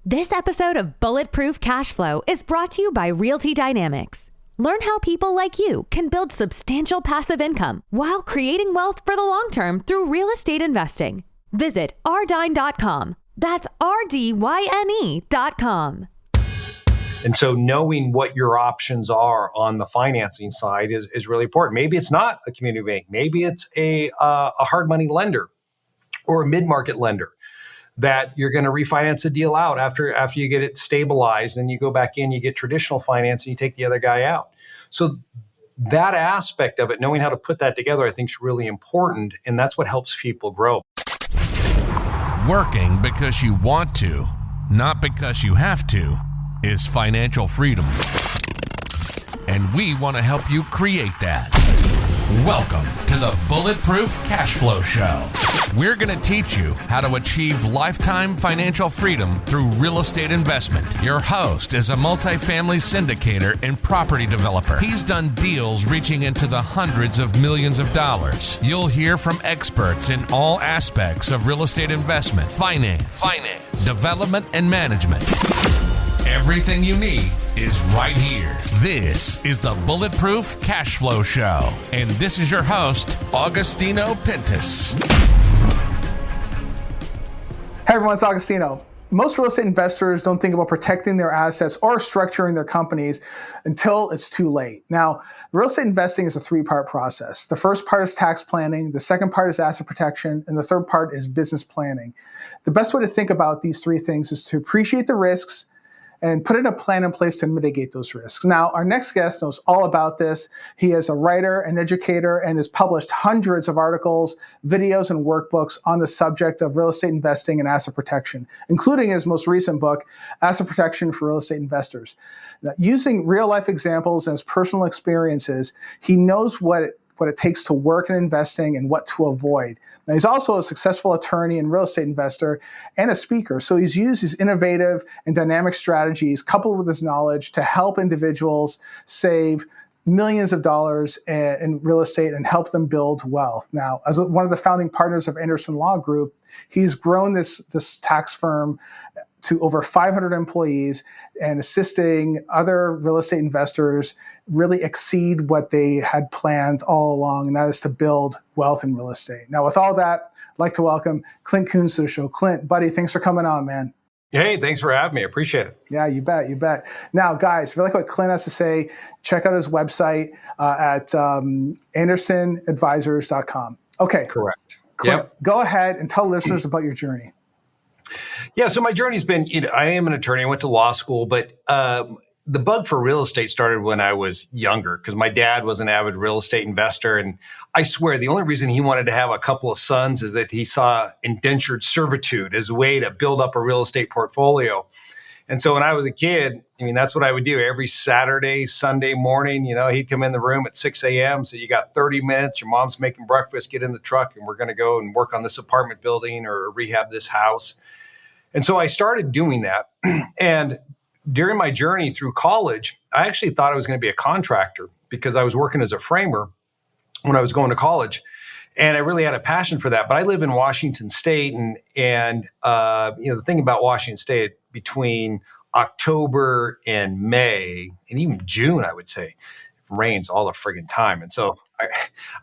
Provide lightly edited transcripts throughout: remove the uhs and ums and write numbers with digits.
This episode of Bulletproof Cash Flow is brought to you by Realty Dynamics. Learn how people like you can build substantial passive income while creating wealth for the long term through real estate investing. Visit rdyne.com. That's RDYNE.com. And so knowing what your options are on the financing side is really important. Maybe it's not a community bank. Maybe it's a hard money lender or a mid-market lender that you're going to refinance a deal out after you get it stabilized, and you go back in, you get traditional financing, you take the other guy out. So that aspect of it, knowing how to put that together, I think is really important, and that's what helps people grow. Working because you want to, not because you have to, is financial freedom. And we want to help you create that. Welcome to the Bulletproof Cash Flow Show. We're going to teach you how to achieve lifetime financial freedom through real estate investment. Your host is a multifamily syndicator and property developer. He's done deals reaching into the hundreds of millions of dollars. You'll hear from experts in all aspects of real estate investment, finance, development, and management. Everything you need is right here. This is the Bulletproof Cash Flow Show. And this is your host, Augustino Pintus. Hey everyone, it's Augustino. Most real estate investors don't think about protecting their assets or structuring their companies until it's too late. Now, real estate investing is a three-part process. The first part is tax planning, the second part is asset protection, and the third part is business planning. The best way to think about these three things is to appreciate the risks and put in a plan in place to mitigate those risks. Now, our next guest knows all about this. He is a writer and educator and has published hundreds of articles, videos, and workbooks on the subject of real estate investing and asset protection, including his most recent book, Asset Protection for Real Estate Investors. Now, using real-life examples and his personal experiences, he knows what it takes to work in investing and what to avoid. Now, he's also a successful attorney and real estate investor and a speaker. So he's used his innovative and dynamic strategies coupled with his knowledge to help individuals save millions of dollars in real estate and help them build wealth. Now, as one of the founding partners of Anderson Law Group, he's grown this tax firm to over 500 employees and assisting other real estate investors really exceed what they had planned all along, and that is to build wealth in real estate. Now, with all that, I'd like to welcome Clint Coons to the show. Clint, buddy, thanks for coming on, man. Hey, thanks for having me. I appreciate it. Yeah, you bet. Now, guys, if you like what Clint has to say, check out his website at andersonadvisors.com. Okay. Correct. Clint, Go ahead and tell listeners about your journey. Yeah, so my journey's been, I am an attorney. I went to law school, but the bug for real estate started when I was younger because my dad was an avid real estate investor. And I swear the only reason he wanted to have a couple of sons is that he saw indentured servitude as a way to build up a real estate portfolio. And so when I was a kid, that's what I would do every Saturday, Sunday morning. He'd come in the room at 6 a.m. So you got 30 minutes. Your mom's making breakfast, get in the truck, and we're going to go and work on this apartment building or rehab this house. And so I started doing that. And during my journey through college, I actually thought I was going to be a contractor because I was working as a framer when I was going to college. And I really had a passion for that. But I live in Washington State. And the thing about Washington State, between October and May, and even June, I would say, it rains all the friggin' time. And so I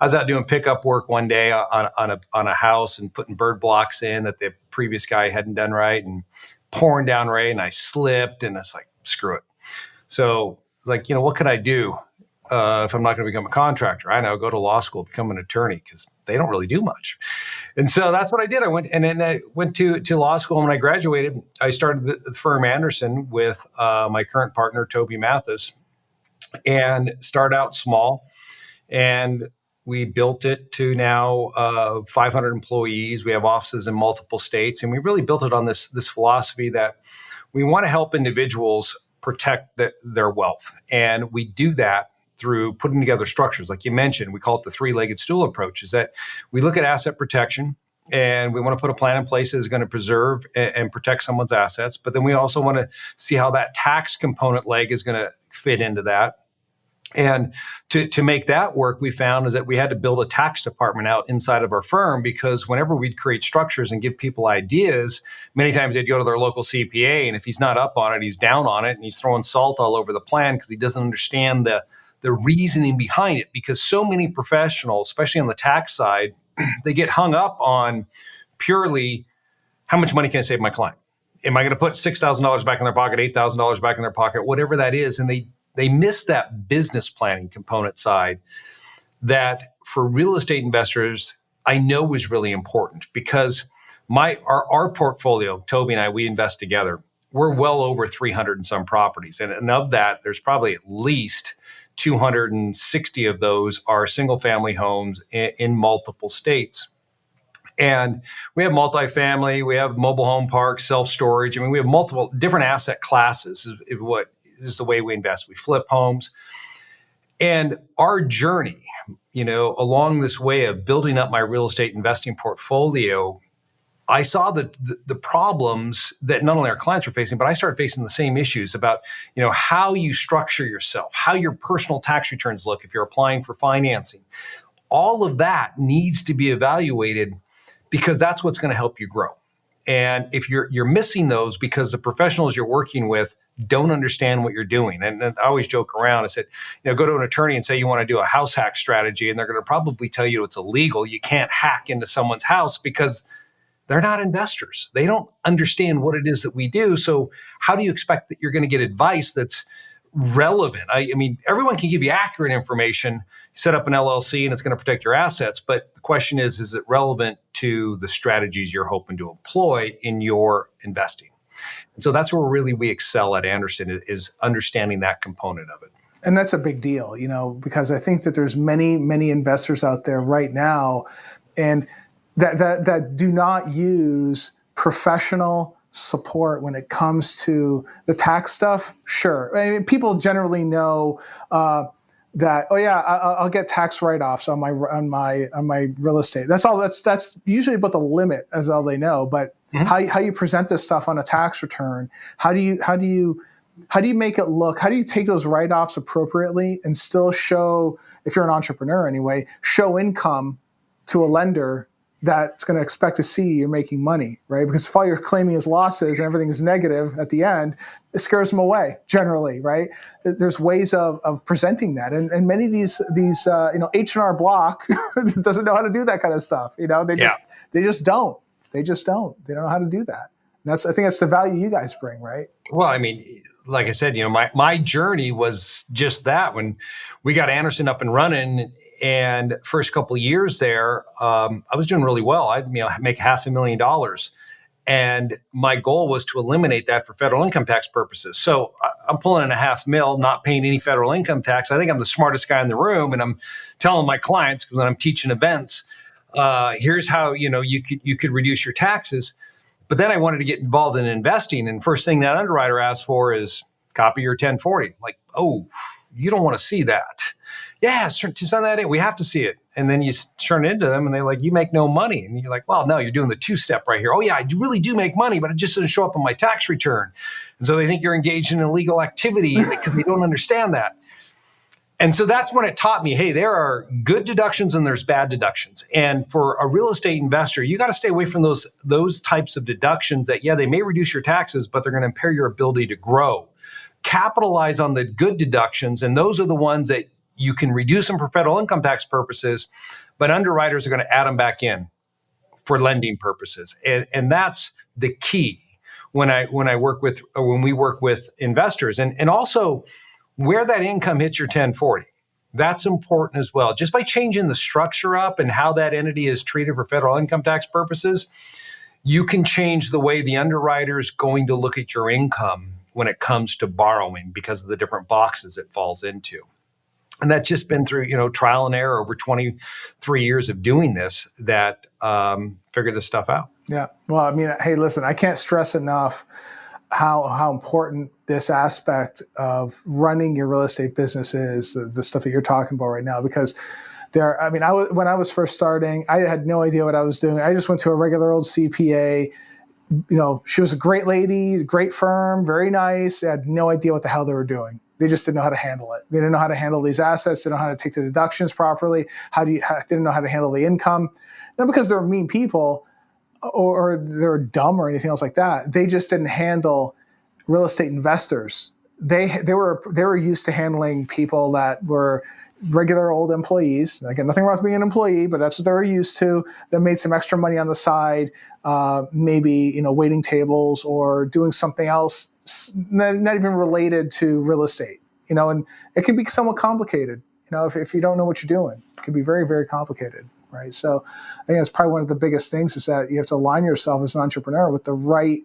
was out doing pickup work one day on a house and putting bird blocks in that the previous guy hadn't done right, and pouring down rain, and I slipped, and it's like, screw it. So it's like, what could I do if I'm not going to become a contractor? I know, go to law school, become an attorney, because they don't really do much. And so that's what I did. I went to law school. And when I graduated, I started the firm Anderson with my current partner, Toby Mathis, and started out small. And we built it to now 500 employees. We have offices in multiple states. And we really built it on this philosophy that we want to help individuals protect their wealth. And we do that through putting together structures. Like you mentioned, we call it the three-legged stool approach, is that we look at asset protection and we want to put a plan in place that is going to preserve and protect someone's assets. But then we also want to see how that tax component leg is going to fit into that. And to make that work, we found is that we had to build a tax department out inside of our firm, because whenever we'd create structures and give people ideas, many times they'd go to their local CPA, and if he's not up on it, he's down on it, and he's throwing salt all over the plan because he doesn't understand the reasoning behind it. Because so many professionals, especially on the tax side, they get hung up on purely how much money can I save my client? Am I going to put $6,000 back in their pocket, $8,000 back in their pocket, whatever that is? And they miss that business planning component side that for real estate investors, I know is really important, because our portfolio, Toby and I, we invest together. We're well over 300 and some properties. And of that, there's probably at least 260 of those are single family homes in multiple states. And we have multifamily, we have mobile home parks, self-storage. I mean, we have multiple different asset classes is what is the way we invest. We flip homes. And our journey, along this way of building up my real estate investing portfolio, I saw the problems that not only our clients were facing, but I started facing the same issues about, how you structure yourself, how your personal tax returns look if you're applying for financing. All of that needs to be evaluated, because that's what's going to help you grow. And if you're missing those because the professionals you're working with don't understand what you're doing. And I always joke around. I said, go to an attorney and say you want to do a house hack strategy, and they're going to probably tell you it's illegal. You can't hack into someone's house because they're not investors. They don't understand what it is that we do. So how do you expect that you're going to get advice that's relevant? I mean, everyone can give you accurate information. You set up an LLC and it's going to protect your assets. But the question is it relevant to the strategies you're hoping to employ in your investing? And so that's where we excel at Anderson, is understanding that component of it. And that's a big deal, because I think that there's many, many investors out there right now, and that do not use professional support when it comes to the tax stuff. Sure, I mean, people generally know that. Oh yeah, I'll get tax write-offs on my real estate. That's all. That's usually about the limit, as all they know. But how you present this stuff on a tax return? How do you make it look? How do you take those write-offs appropriately and still show, if you're an entrepreneur anyway, show income to a lender that's going to expect to see you're making money, right? Because if all you're claiming is losses and everything is negative at the end, it scares them away generally, right? There's ways of presenting that. And many of these H&R Block doesn't know how to do that kind of stuff. They just don't. They don't know how to do that. And I think that's the value you guys bring, right? Well, I mean, like I said, my journey was just that. When we got Anderson up and running, and first couple of years there, I was doing really well. I'd make $500,000, and my goal was to eliminate that for federal income tax purposes. So I'm pulling in $500,000, not paying any federal income tax. I think I'm the smartest guy in the room, and I'm telling my clients, because when I'm teaching events, here's how you could reduce your taxes. But then I wanted to get involved in investing, and first thing that underwriter asked for is copy your 1040. Like, oh, you don't want to see that. Yeah, send that in. We have to see it. And then you turn it into them, and they're like, you make no money. And you're like, well, no, you're doing the two-step right here. Oh, yeah, I really do make money, but it just doesn't show up on my tax return. And so they think you're engaged in illegal activity because they don't understand that. And so that's when it taught me, hey, there are good deductions and there's bad deductions. And for a real estate investor, you got to stay away from those types of deductions that, yeah, they may reduce your taxes, but they're going to impair your ability to grow. Capitalize on the good deductions, and those are the ones that you can reduce them for federal income tax purposes, but underwriters are going to add them back in for lending purposes. And that's the key when we work with investors. And also where that income hits your 1040. That's important as well. Just by changing the structure up and how that entity is treated for federal income tax purposes, you can change the way the underwriter is going to look at your income when it comes to borrowing, because of the different boxes it falls into. And that's just been through, trial and error over 23 years of doing this that figured this stuff out. Yeah. Well, I mean, hey, listen, I can't stress enough how important this aspect of running your real estate business is, the stuff that you're talking about right now, because when I was first starting, I had no idea what I was doing. I just went to a regular old CPA. She was a great lady, great firm, very nice. I had no idea what the hell they were doing. They just didn't know how to handle it. They didn't know how to handle these assets. They didn't know how to take the deductions properly. Didn't know how to handle the income. Not because they're mean people or they're dumb or anything else like that. They just didn't handle real estate investors. They were used to handling people that were regular old employees. Again, nothing wrong with being an employee, but that's what they were used to. That made some extra money on the side, maybe waiting tables or doing something else, not even related to real estate. And it can be somewhat complicated. If you don't know what you're doing, it can be very, very complicated, right? So I think that's probably one of the biggest things is that you have to align yourself as an entrepreneur with the right,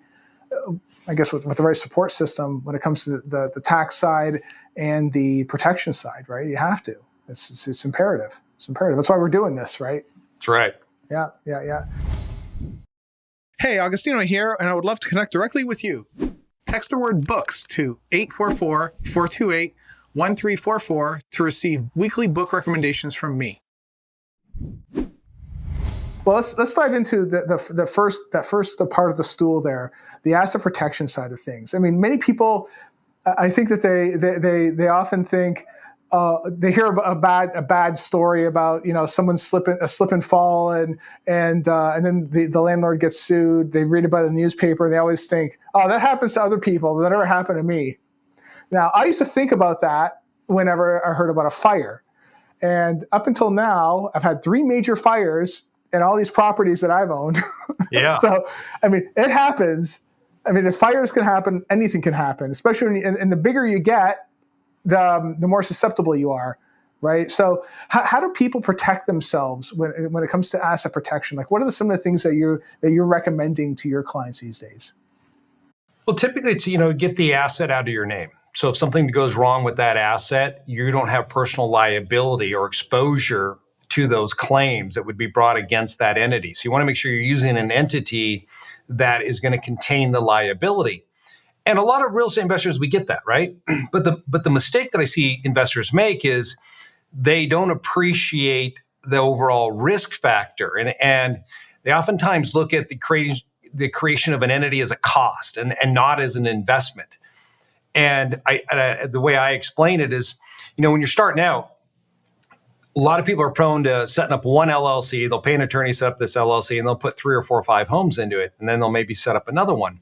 with the right support system when it comes to the tax side and the protection side, right? You have to. It's imperative. It's imperative. That's why we're doing this, right? That's right. Yeah. Hey, Augustino here, and I would love to connect directly with you. Text the word books to 844-428-1344 to receive weekly book recommendations from me. Well, let's dive into the first part of the stool there, the asset protection side of things. I mean, many people, I think that they often think they hear a bad story about someone slip and fall and then the landlord gets sued. They read about it in the newspaper. And they always think, oh, that happens to other people, but that never happened to me. Now, I used to think about that whenever I heard about a fire, and up until now, I've had 3 major fires and all these properties that I've owned. Yeah. So, I mean, it happens. I mean, if fires can happen, anything can happen, especially and the bigger you get, the more susceptible you are, right? So how do people protect themselves when it comes to asset protection? Like, what are some of the things that you're recommending to your clients these days? Well, typically it's, get the asset out of your name. So if something goes wrong with that asset, you don't have personal liability or exposure to those claims that would be brought against that entity. So you want to make sure you're using an entity that is going to contain the liability. And a lot of real estate investors, we get that, right? But the mistake that I see investors make is they don't appreciate the overall risk factor. And they oftentimes look at the creation of an entity as a cost and not as an investment. And the way I explain it is, when you're starting out, a lot of people are prone to setting up one LLC. They'll pay an attorney to set up this LLC, and they'll put 3 or 4 or 5 homes into it, and then they'll maybe set up another one.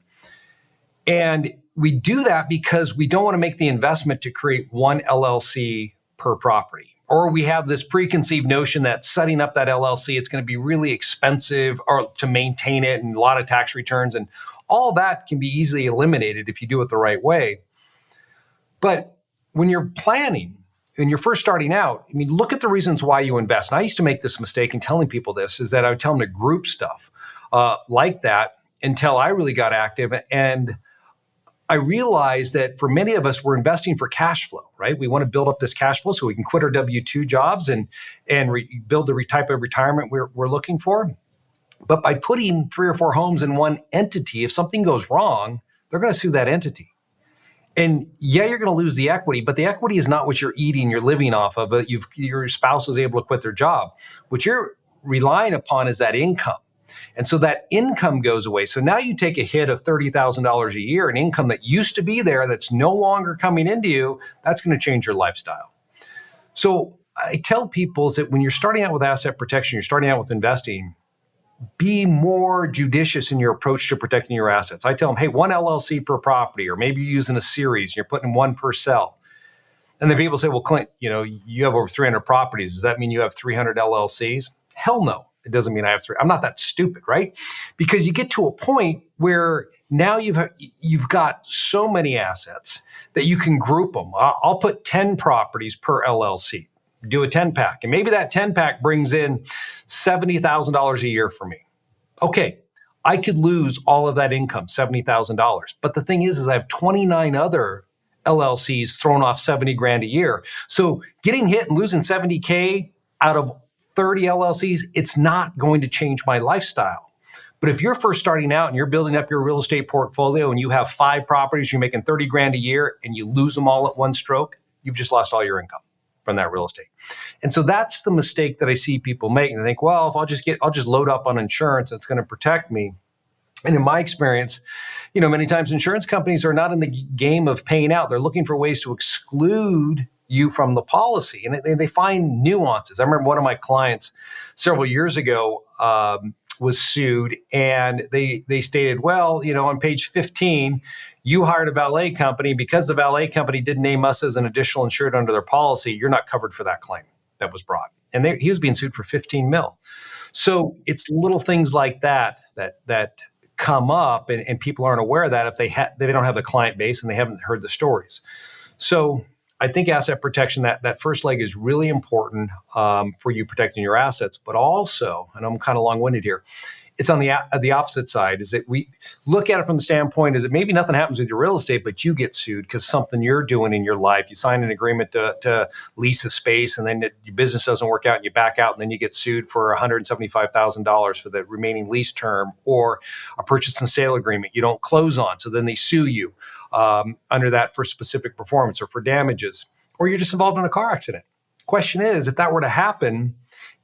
And we do that because we don't want to make the investment to create one LLC per property. Or we have this preconceived notion that setting up that LLC, it's going to be really expensive or to maintain it and a lot of tax returns. And all that can be easily eliminated if you do it the right way. But when you're planning, when you're first starting out, I mean, look at the reasons why you invest. And I used to make this mistake in telling people this, is that I would tell them to group stuff like that until I really got active. And I realized that for many of us, we're investing for cash flow, right? We want to build up this cash flow so we can quit our W-2 jobs and build the type of retirement we're looking for. But by putting 3 or 4 homes in one entity, if something goes wrong, they're going to sue that entity. And yeah, you're going to lose the equity, but the equity is not what you're eating, you're living off of. Your spouse was able to quit their job. What you're relying upon is that income. And so that income goes away. So now you take a hit of $30,000 a year, an income that used to be there that's no longer coming into you. That's going to change your lifestyle. So I tell people is that when you're starting out with asset protection, you're starting out with investing, be more judicious in your approach to protecting your assets. I tell them, hey, 1 LLC per property, or maybe you're using a series, you're putting 1 per cell. And then people say, well, Clint, you have over 300 properties. Does that mean you have 300 LLCs? Hell no. It doesn't mean I have 3. I'm not that stupid, right? Because you get to a point where now you've got so many assets that you can group them. I'll put 10 properties per LLC. Do a 10-pack. And maybe that 10-pack brings in $70,000 a year for me. Okay, I could lose all of that income, $70,000. But the thing is I have 29 other LLCs throwing off $70,000 a year. So getting hit and losing $70K out of 30 LLCs, it's not going to change my lifestyle. But if you're first starting out and you're building up your real estate portfolio and you have 5 properties, you're making $30,000 a year and you lose them all at one stroke, you've just lost all your income from that real estate. And so that's the mistake that I see people make. And they think, well, if I'll just load up on insurance, it's going to protect me. And in my experience, many times insurance companies are not in the game of paying out. They're looking for ways to exclude you from the policy, and they find nuances. I remember one of my clients several years ago was sued, and they stated, well, on page 15, you hired a valet company. Because the valet company didn't name us as an additional insured under their policy, you're not covered for that claim that was brought. And he was being sued for 15 mil. So it's little things like that come up, and people aren't aware of that if they don't have the client base and they haven't heard the stories. So I think asset protection, that first leg is really important for you protecting your assets, but also, and I'm kind of long-winded here, it's on the opposite side, is that we look at it from the standpoint is that maybe nothing happens with your real estate, but you get sued because something you're doing in your life. You sign an agreement to lease a space, and then your business doesn't work out and you back out, and then you get sued for $175,000 for the remaining lease term, or a purchase and sale agreement you don't close on. So then they sue you under that for specific performance or for damages, or you're just involved in a car accident. Question is, if that were to happen,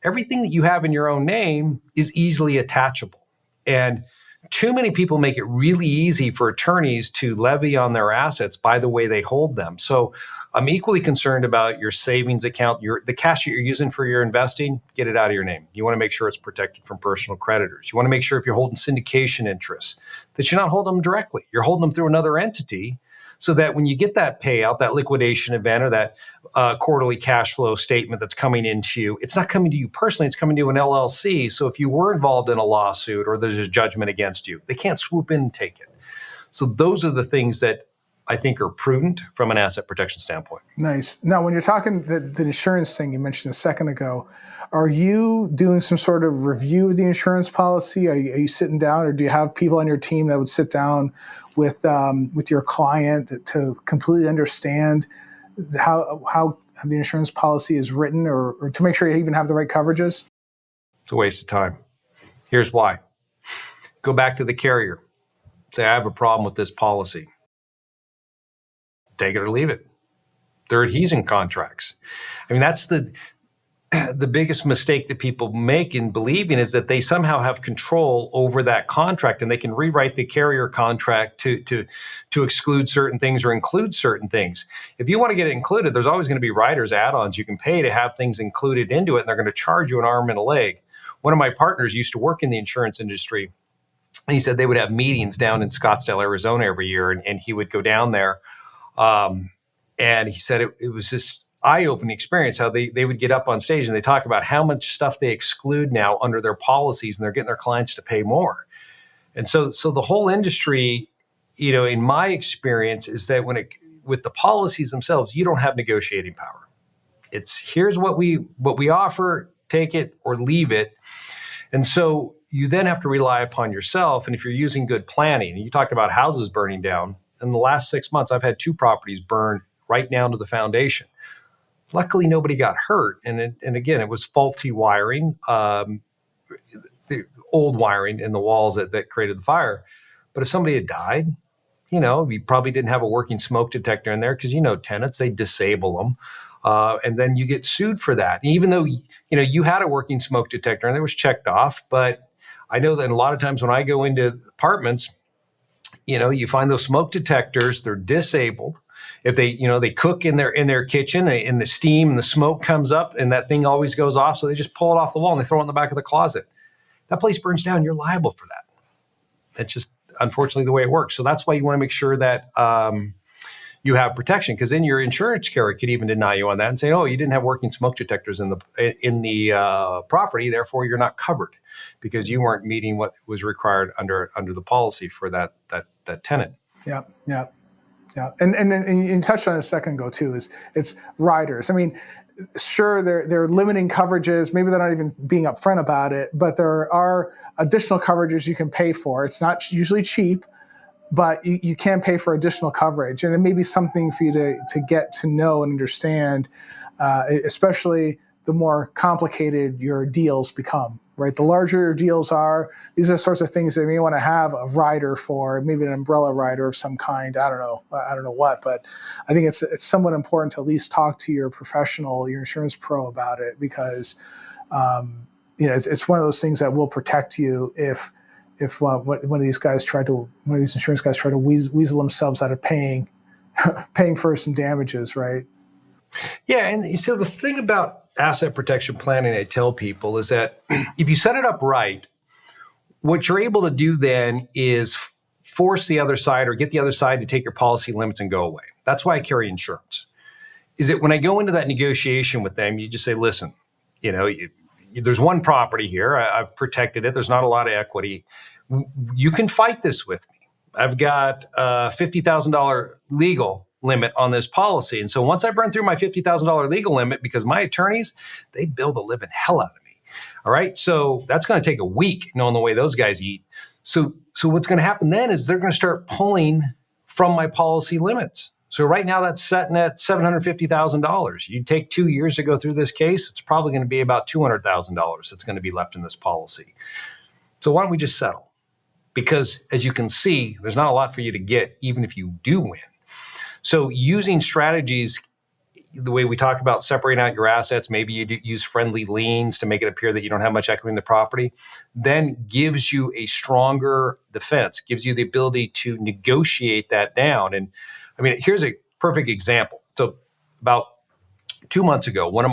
everything that you have in your own name is easily attachable. And too many people make it really easy for attorneys to levy on their assets by the way they hold them. So I'm equally concerned about your savings account, the cash that you're using for your investing, get it out of your name. You want to make sure it's protected from personal creditors. You want to make sure if you're holding syndication interests, that you're not holding them directly. You're holding them through another entity, so that when you get that payout, that liquidation event, or that quarterly cash flow statement that's coming into you, it's not coming to you personally, it's coming to an LLC. So if you were involved in a lawsuit or there's a judgment against you, they can't swoop in and take it. So those are the things that I think are prudent from an asset protection standpoint. Nice. Now, when you're talking the insurance thing you mentioned a second ago, are you doing some sort of review of the insurance policy? Are you sitting down, or do you have people on your team that would sit down with your client to completely understand how the insurance policy is written, or to make sure you even have the right coverages? It's a waste of time. Here's why. Go back to the carrier. Say, I have a problem with this policy. Take it or leave it. They're adhesion contracts. I mean, that's the biggest mistake that people make in believing, is that they somehow have control over that contract, and they can rewrite the carrier contract to exclude certain things or include certain things. If you want to get it included, there's always going to be riders, add-ons you can pay to have things included into it, and they're going to charge you an arm and a leg. One of my partners used to work in the insurance industry, and he said they would have meetings down in Scottsdale, Arizona every year, and he would go down there. And he said it was this eye-opening experience how they would get up on stage and they talk about how much stuff they exclude now under their policies, and they're getting their clients to pay more. And so the whole industry, in my experience, is that with the policies themselves, you don't have negotiating power. It's here's what we offer, take it or leave it. And so you then have to rely upon yourself. And if you're using good planning, and you talked about houses burning down, in the last 6 months, I've had 2 properties burn right down to the foundation. Luckily, nobody got hurt. And again, it was faulty wiring, the old wiring in the walls that created the fire. But if somebody had died, you probably didn't have a working smoke detector in there, because tenants, they disable them. And then you get sued for that. And even though, you had a working smoke detector and it was checked off, but I know that a lot of times when I go into apartments, you find those smoke detectors, they're disabled. If they cook in their kitchen, and the steam and the smoke comes up, and that thing always goes off, so they just pull it off the wall and they throw it in the back of the closet. That place burns down, you're liable for that. That's just unfortunately the way it works. So that's why you want to make sure that you have protection, because then your insurance carrier could even deny you on that and say, oh, you didn't have working smoke detectors in the property, therefore you're not covered because you weren't meeting what was required under the policy for that tenant. Yeah. And you touched on it a second ago too, it's riders. I mean, sure, they're limiting coverages. Maybe they're not even being upfront about it, but there are additional coverages you can pay for. It's not usually cheap, but you can pay for additional coverage. And it may be something for you to get to know and understand, especially the more complicated your deals become, right? The larger your deals are, these are the sorts of things that you may want to have a rider for, maybe an umbrella rider of some kind. I don't know what, but I think it's somewhat important to at least talk to your professional, your insurance pro about it, because it's one of those things that will protect you if if one of these insurance guys tried to weasel themselves out of paying for some damages, right? Yeah, and so the thing about asset protection planning, I tell people, is that if you set it up right, what you're able to do then is force the other side or get the other side to take your policy limits and go away. That's why I carry insurance. Is that when I go into that negotiation with them, you just say, listen, there's one property here. I've protected it. There's not a lot of equity. You can fight this with me. I've got a $50,000 legal limit on this policy. And so once I burn through my $50,000 legal limit, because my attorneys, they bill the living hell out of me. All right. So that's going to take a week knowing the way those guys eat. So what's going to happen then is they're going to start pulling from my policy limits. So right now that's setting at $750,000. You take 2 years to go through this case, it's probably going to be about $200,000 that's going to be left in this policy. So why don't we just settle? Because as you can see, there's not a lot for you to get, even if you do win. So using strategies, the way we talk about separating out your assets, maybe you use friendly liens to make it appear that you don't have much equity in the property, then gives you a stronger defense, gives you the ability to negotiate that down. And I mean, here's a perfect example. So about 2 months ago, one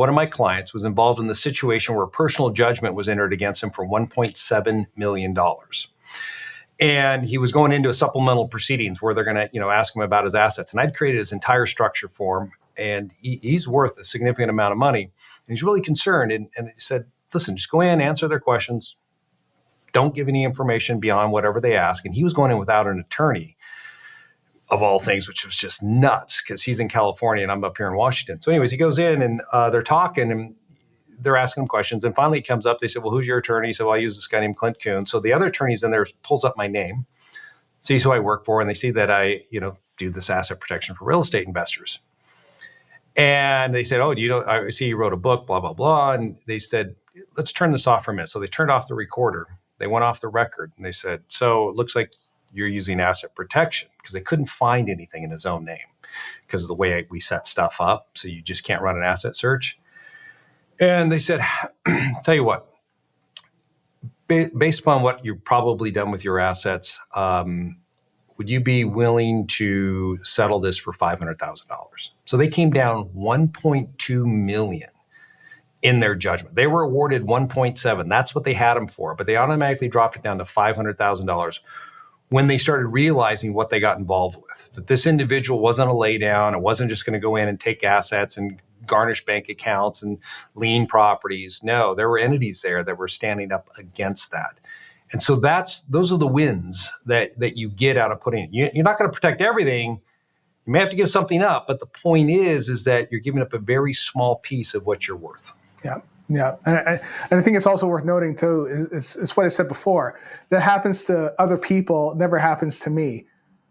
of my clients was involved in the situation where a personal judgment was entered against him for $1.7 million. And he was going into a supplemental proceedings where they're going to, ask him about his assets. And I'd created his entire structure for him, and he's worth a significant amount of money. And he's really concerned. And he said, listen, just go in, answer their questions. Don't give any information beyond whatever they ask. And he was going in without an attorney, of all things, which was just nuts because he's in California and I'm up here in Washington. So anyways, he goes in and they're talking and they're asking him questions. And finally it comes up, they said, well, who's your attorney? He said, well, I use this guy named Clint Coons. So the other attorney's in there pulls up my name, sees who I work for, and they see that I, do this asset protection for real estate investors. And they said, oh, I see you wrote a book, blah, blah, blah. And they said, let's turn this off for a minute. So they turned off the recorder. They went off the record and they said, so it looks like you're using asset protection, because they couldn't find anything in his own name because of the way we set stuff up. So you just can't run an asset search. And they said, tell you what, based upon what you've probably done with your assets, would you be willing to settle this for $500,000? So they came down $1.2 million in their judgment. They were awarded 1.7. That's what they had them for, but they automatically dropped it down to $500,000 when they started realizing what they got involved with, that this individual wasn't a lay down. It wasn't just going to go in and take assets and garnish bank accounts and lien properties. No, there were entities there that were standing up against that. And so those are the wins that you get out of putting it. You're not going to protect everything. You may have to give something up, but the point is that you're giving up a very small piece of what you're worth. Yeah. Yeah, and I think it's also worth noting too. It's what I said before. That happens to other people, never happens to me.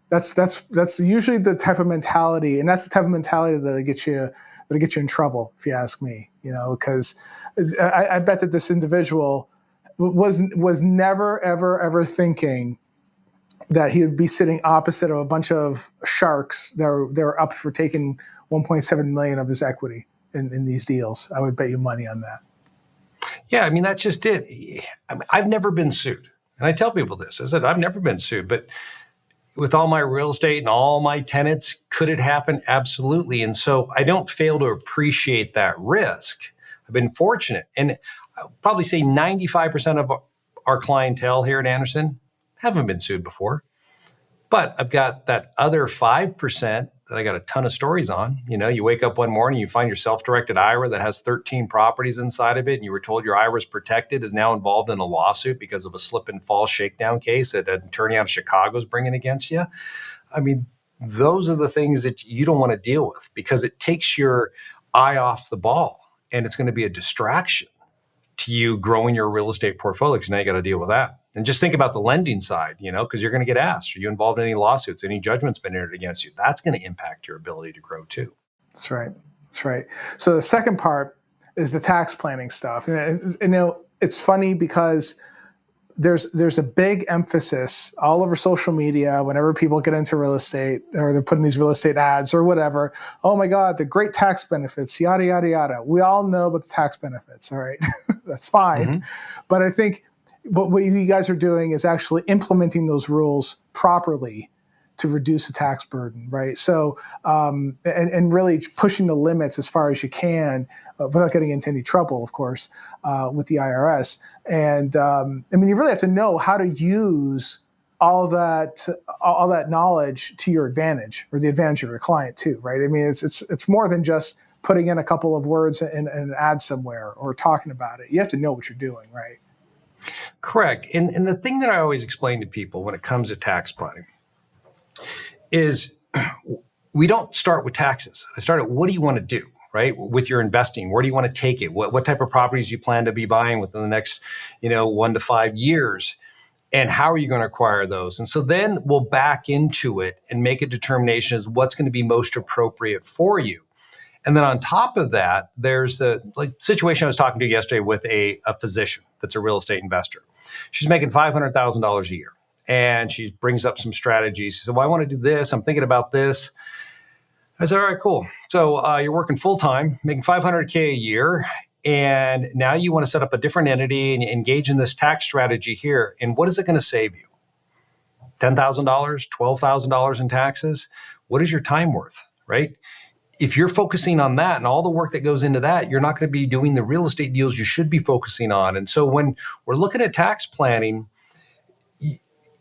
That's usually the type of mentality, and that's the type of mentality that'll get you in trouble, if you ask me. Because I bet that this individual was never ever thinking that he would be sitting opposite of a bunch of sharks that are up for taking $1.7 million of his equity in these deals. I would bet you money on that. Yeah, I mean, that's just it. I've never been sued. And I tell people this. I said, I've never been sued. But with all my real estate and all my tenants, could it happen? Absolutely. And so I don't fail to appreciate that risk. I've been fortunate. And I'll probably say 95% of our clientele here at Anderson haven't been sued before. But I've got that other 5% that I got a ton of stories on. You wake up one morning, you find your self-directed IRA that has 13 properties inside of it, and you were told your IRA is protected, is now involved in a lawsuit because of a slip and fall shakedown case that an attorney out of Chicago is bringing against you. I mean, those are the things that you don't want to deal with because it takes your eye off the ball, and it's going to be a distraction to you growing your real estate portfolio because now you got to deal with that. And just think about the lending side, because you're going to get asked, are you involved in any lawsuits? Any judgments been entered against you? That's going to impact your ability to grow too. That's right. So the second part is the tax planning stuff. And it's funny because there's a big emphasis all over social media whenever people get into real estate or they're putting these real estate ads or whatever. Oh my God, the great tax benefits, yada, yada, yada. We all know about the tax benefits. All right. That's fine. Mm-hmm. But I think But what you guys are doing is actually implementing those rules properly to reduce the tax burden, right? So, and really pushing the limits as far as you can without getting into any trouble, of course, with the IRS. And you really have to know how to use all that knowledge to your advantage, or the advantage of your client too, right? It's more than just putting in a couple of words in an ad somewhere or talking about it. You have to know what you're doing, right? Correct. And the thing that I always explain to people when it comes to tax planning is we don't start with taxes. I start at what do you want to do, right? With your investing, where do you want to take it? What type of properties do you plan to be buying within the next, 1 to 5 years? And how are you going to acquire those? And so then we'll back into it and make a determination as what's going to be most appropriate for you. And then on top of that, there's the situation I was talking to yesterday with a physician that's a real estate investor. She's making $500,000 a year. And she brings up some strategies. She said, well, I want to do this. I'm thinking about this. I said, all right, cool. So you're working full-time, making $500K a year. And now you want to set up a different entity and engage in this tax strategy here. And what is it going to save you? $10,000, $12,000 in taxes? What is your time worth, right? If you're focusing on that and all the work that goes into that, you're not going to be doing the real estate deals you should be focusing on. And so when we're looking at tax planning,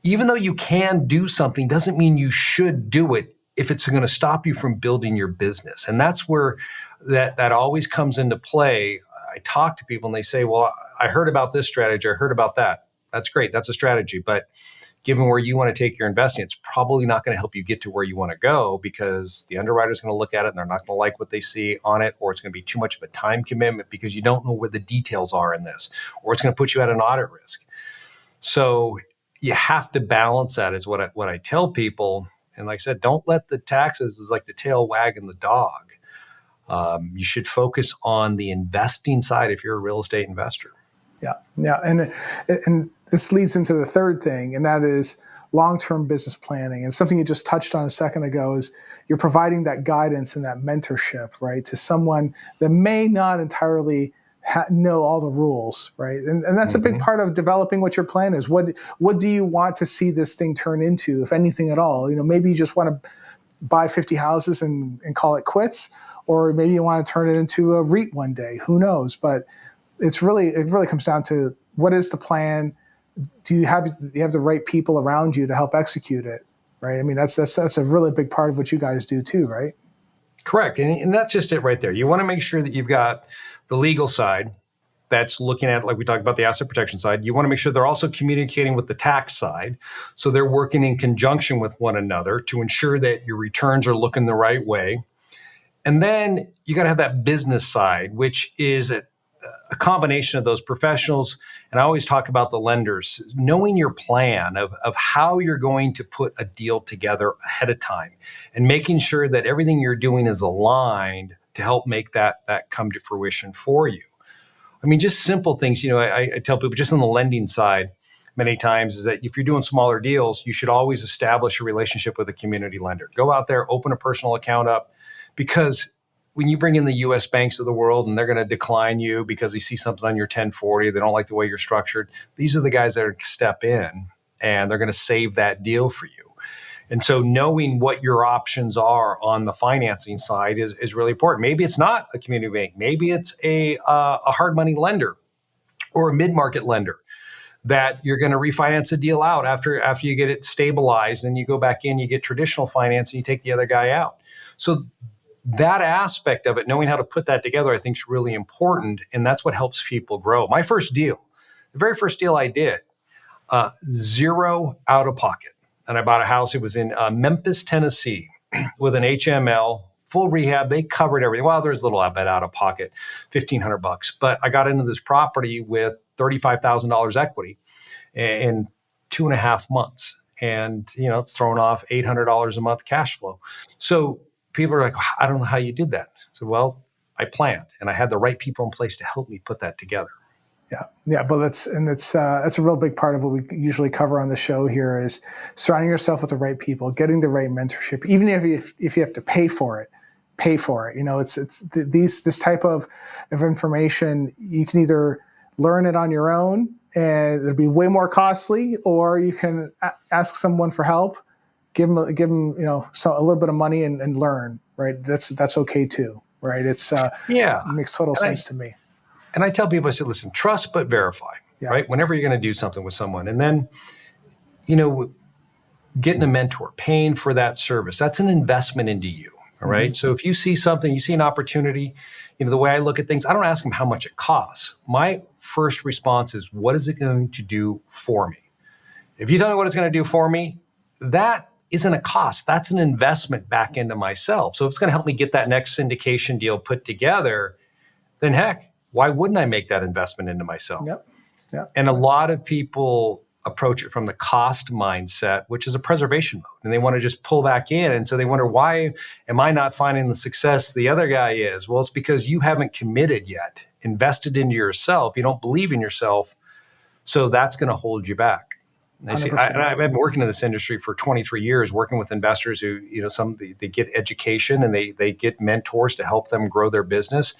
even though you can do something doesn't mean you should do it if it's going to stop you from building your business. And that's where that always comes into play. I talk to people and they say, well, I heard about this strategy. I heard about that. That's great. That's a strategy. But given where you want to take your investing, it's probably not going to help you get to where you want to go because the underwriter is going to look at it and they're not going to like what they see on it, or it's going to be too much of a time commitment because you don't know where the details are in this, or it's going to put you at an audit risk. So you have to balance that is what I tell people. And like I said, don't let the taxes is like the tail wagging the dog. You should focus on the investing side if you're a real estate investor. Yeah. And this leads into the third thing, and that is long-term business planning. And something you just touched on a second ago is you're providing that guidance and that mentorship, right, to someone that may not entirely know all the rules, right? And that's a big part of developing what your plan is. What do you want to see this thing turn into, if anything at all? Maybe you just want to buy 50 houses and call it quits, or maybe you want to turn it into a REIT one day. Who knows? But it really comes down to what is the plan? Do you have the right people around you to help execute it, right? That's a really big part of what you guys do too, right? Correct. And that's just it right there. You want to make sure that you've got the legal side that's looking at, like we talked about, the asset protection side. You want to make sure they're also communicating with the tax side. So they're working in conjunction with one another to ensure that your returns are looking the right way. And then you got to have that business side, which is a combination of those professionals. And I always talk about the lenders, knowing your plan of how you're going to put a deal together ahead of time and making sure that everything you're doing is aligned to help make that come to fruition for you. Just simple things. I tell people just on the lending side many times is that if you're doing smaller deals, you should always establish a relationship with a community lender. Go out there, open a personal account up, because when you bring in the U.S. banks of the world and they're going to decline you because they see something on your 1040, they don't like the way you're structured, these are the guys that are going to step in and they're going to save that deal for you. And so knowing what your options are on the financing side is really important. Maybe it's not a community bank. Maybe it's a hard money lender or a mid-market lender that you're going to refinance a deal out after you get it stabilized, and you go back in, you get traditional finance, and you take the other guy out. So that aspect of it, knowing how to put that together, I think is really important, and that's what helps people grow. My first deal, the very first deal I did, zero out of pocket. And I bought a house. It was in Memphis, Tennessee, with an HML, full rehab. They covered everything. Well, there's a little bit out of pocket, $1,500. But I got into this property with $35,000 equity in 2.5 months. And, it's thrown off $800 a month cash flow. So people are like, I don't know how you did that. So, well, I planned, and I had the right people in place to help me put that together. Yeah, but that's a real big part of what we usually cover on the show here is surrounding yourself with the right people, getting the right mentorship, even if you have to pay for it. It's this type of information. You can either learn it on your own, and it'll be way more costly, or you can ask someone for help, give them a little bit of money and learn, right? That's okay too, right? It makes total sense to me. And I tell people, I said, listen, trust but verify, right? Whenever you're going to do something with someone, and then, getting a mentor, paying for that service, that's an investment into you. All right. So if you see something, you see an opportunity, the way I look at things, I don't ask them how much it costs. My first response is, what is it going to do for me? If you tell me what it's going to do for me, that isn't a cost. That's an investment back into myself. So if it's going to help me get that next syndication deal put together, then heck, why wouldn't I make that investment into myself? Yep. And a lot of people approach it from the cost mindset, which is a preservation mode. And they want to just pull back in. And so they wonder, why am I not finding the success the other guy is? Well, it's because you haven't committed yet, invested into yourself. You don't believe in yourself. So that's going to hold you back. I've been working in this industry for 23 years, working with investors who, they get education and they get mentors to help them grow their business,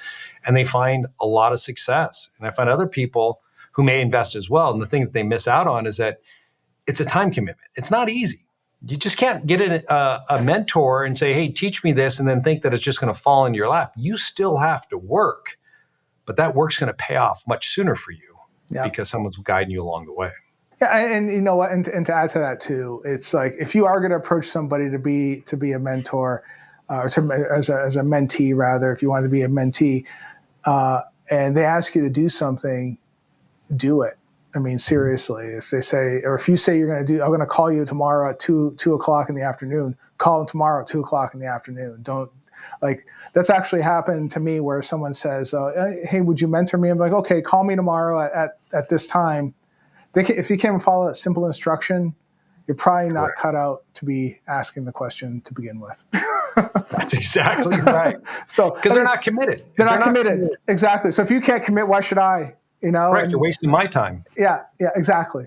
and they find a lot of success. And I find other people who may invest as well. And the thing that they miss out on is that it's a time commitment. It's not easy. You just can't get a mentor and say, hey, teach me this, and then think that it's just going to fall into your lap. You still have to work, but that work's going to pay off much sooner for you because someone's guiding you along the way. Yeah, and you know what? And to add to that too, it's like if you are going to approach somebody to be a mentor, as a mentee rather, if you want to be a mentee, and they ask you to do something, do it. I mean, seriously, if they say, or if you say you're going to I'm going to call you tomorrow at 2:00 in the afternoon, call them tomorrow at 2:00 in the afternoon. Don't, like, that's actually happened to me where someone says, hey, would you mentor me? I'm like, okay, call me tomorrow at this time. If you can't follow that simple instruction, you're probably not cut out to be asking the question to begin with. That's exactly right. So, because they're not committed. They're not committed. Exactly. So if you can't commit, why should I? Correct. You're wasting my time. Yeah, exactly.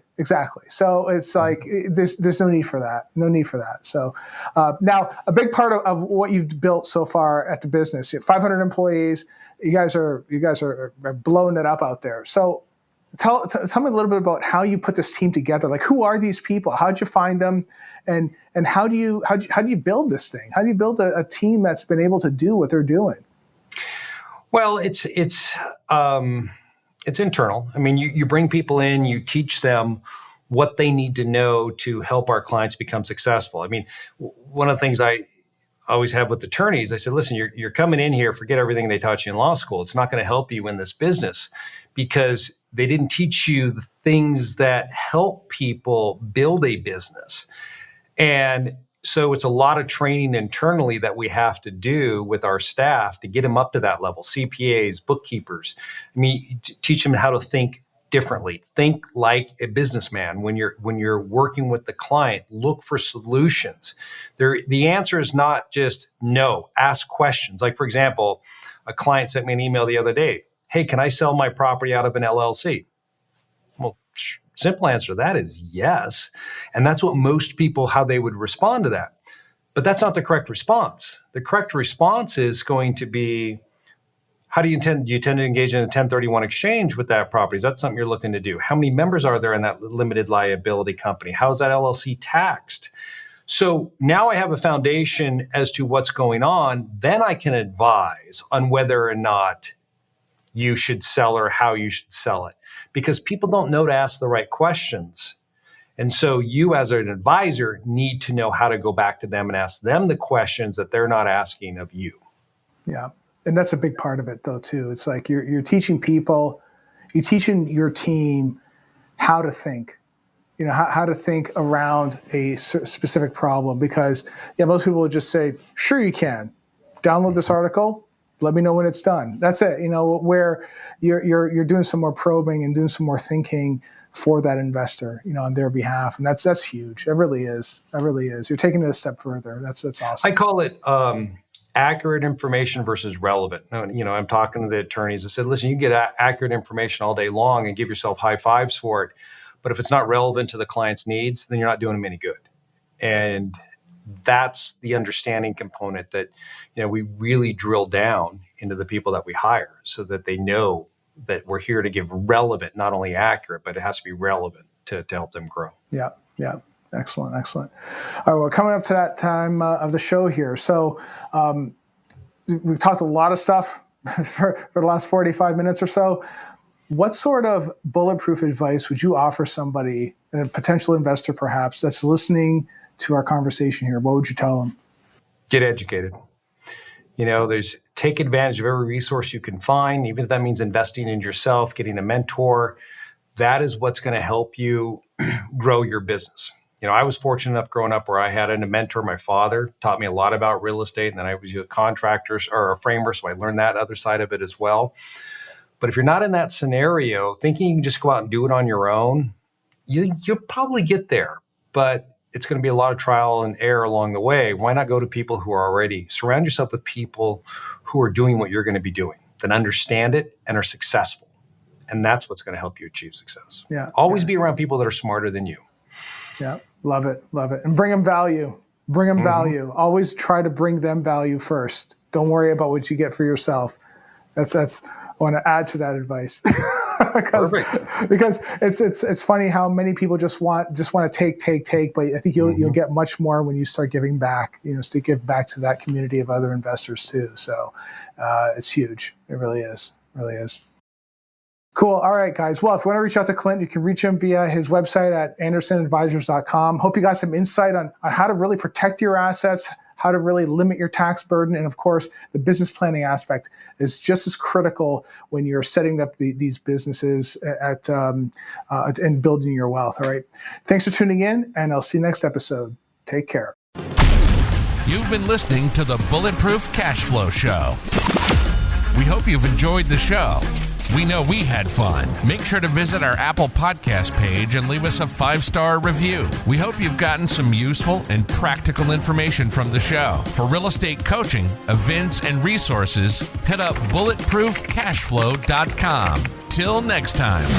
So it's like there's no need for that. No need for that. So now a big part of what you've built so far at the business, you have 500 employees. You guys are blowing it up out there. So tell me a little bit about how you put this team together. Like, who are these people? How'd you find them? And how do you build this thing? How do you build a team that's been able to do what they're doing? Well, it's internal. I mean, you bring people in, you teach them what they need to know to help our clients become successful. I mean, one of the things I always have with attorneys, I said, listen, you're coming in here, forget everything they taught you in law school. It's not going to help you in this business because they didn't teach you the things that help people build a business. And so it's a lot of training internally that we have to do with our staff to get them up to that level. CPAs, bookkeepers. I mean, teach them how to think differently. Think like a businessman. When you're working with the client, look for solutions. The answer is not just no. Ask questions. Like, for example, a client sent me an email the other day. Hey, can I sell my property out of an LLC? Well, simple answer to that is yes. And that's what most people, how they would respond to that. But that's not the correct response. The correct response is going to be, do you intend to engage in a 1031 exchange with that property? Is that something you're looking to do? How many members are there in that limited liability company? How is that LLC taxed? So now I have a foundation as to what's going on. Then I can advise on whether or not you should sell or how you should sell it, because people don't know to ask the right questions. And so you as an advisor need to know how to go back to them and ask them the questions that they're not asking of you. Yeah. And that's a big part of it though, too. It's like you're teaching people, you're teaching your team how to think, how to think around a specific problem, because most people would just say, sure, you can download this article. Let me know when it's done. That's it. Where you're doing some more probing and doing some more thinking for that investor, on their behalf, and that's huge. It really is. It really is. You're taking it a step further. That's awesome. I call it accurate information versus relevant. I'm talking to the attorneys. I said, listen, you get accurate information all day long and give yourself high fives for it, but if it's not relevant to the client's needs, then you're not doing them any good. And that's the understanding component that, we really drill down into the people that we hire so that they know that we're here to give relevant, not only accurate, but it has to be relevant to help them grow. Yeah. Excellent. All right, well, coming up to that time of the show here. So we've talked a lot of stuff for the last 45 minutes or so. What sort of bulletproof advice would you offer somebody, a potential investor perhaps, that's listening to our conversation here? What would you tell them? Get educated. Take advantage of every resource you can find, even if that means investing in yourself, getting a mentor. That is what's going to help you grow your business. I was fortunate enough growing up where I had a mentor. My father taught me a lot about real estate, and then I was a contractor or a framer, so I learned that other side of it as well. But if you're not in that scenario, thinking you can just go out and do it on your own, you'll probably get there, but it's going to be a lot of trial and error along the way. Why not go to people who are already, surround yourself with people who are doing what you're going to be doing, that understand it and are successful. And that's what's going to help you achieve success. Always be around people that are smarter than you. Yeah. Love it. And bring them value. Value. Always try to bring them value first. Don't worry about what you get for yourself. That's I want to add to that advice. because it's funny how many people just want to take, but I think you'll get much more when you start giving back, to give back to that community of other investors too. So it's huge. It really is. Cool. All right, guys. Well, if you want to reach out to Clint, you can reach him via his website at andersonadvisors.com. Hope you got some insight on how to really protect your assets, how to really limit your tax burden. And of course, the business planning aspect is just as critical when you're setting up these businesses and building your wealth. All right. Thanks for tuning in, and I'll see you next episode. Take care. You've been listening to the Bulletproof Cash Flow Show. We hope you've enjoyed the show. We know we had fun. Make sure to visit our Apple Podcast page and leave us a 5-star review. We hope you've gotten some useful and practical information from the show. For real estate coaching, events, and resources, hit up bulletproofcashflow.com. Till next time.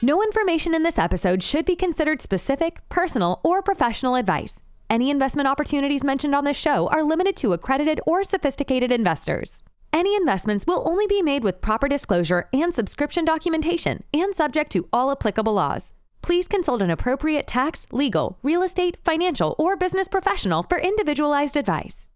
No information in this episode should be considered specific, personal, or professional advice. Any investment opportunities mentioned on this show are limited to accredited or sophisticated investors. Any investments will only be made with proper disclosure and subscription documentation and subject to all applicable laws. Please consult an appropriate tax, legal, real estate, financial, or business professional for individualized advice.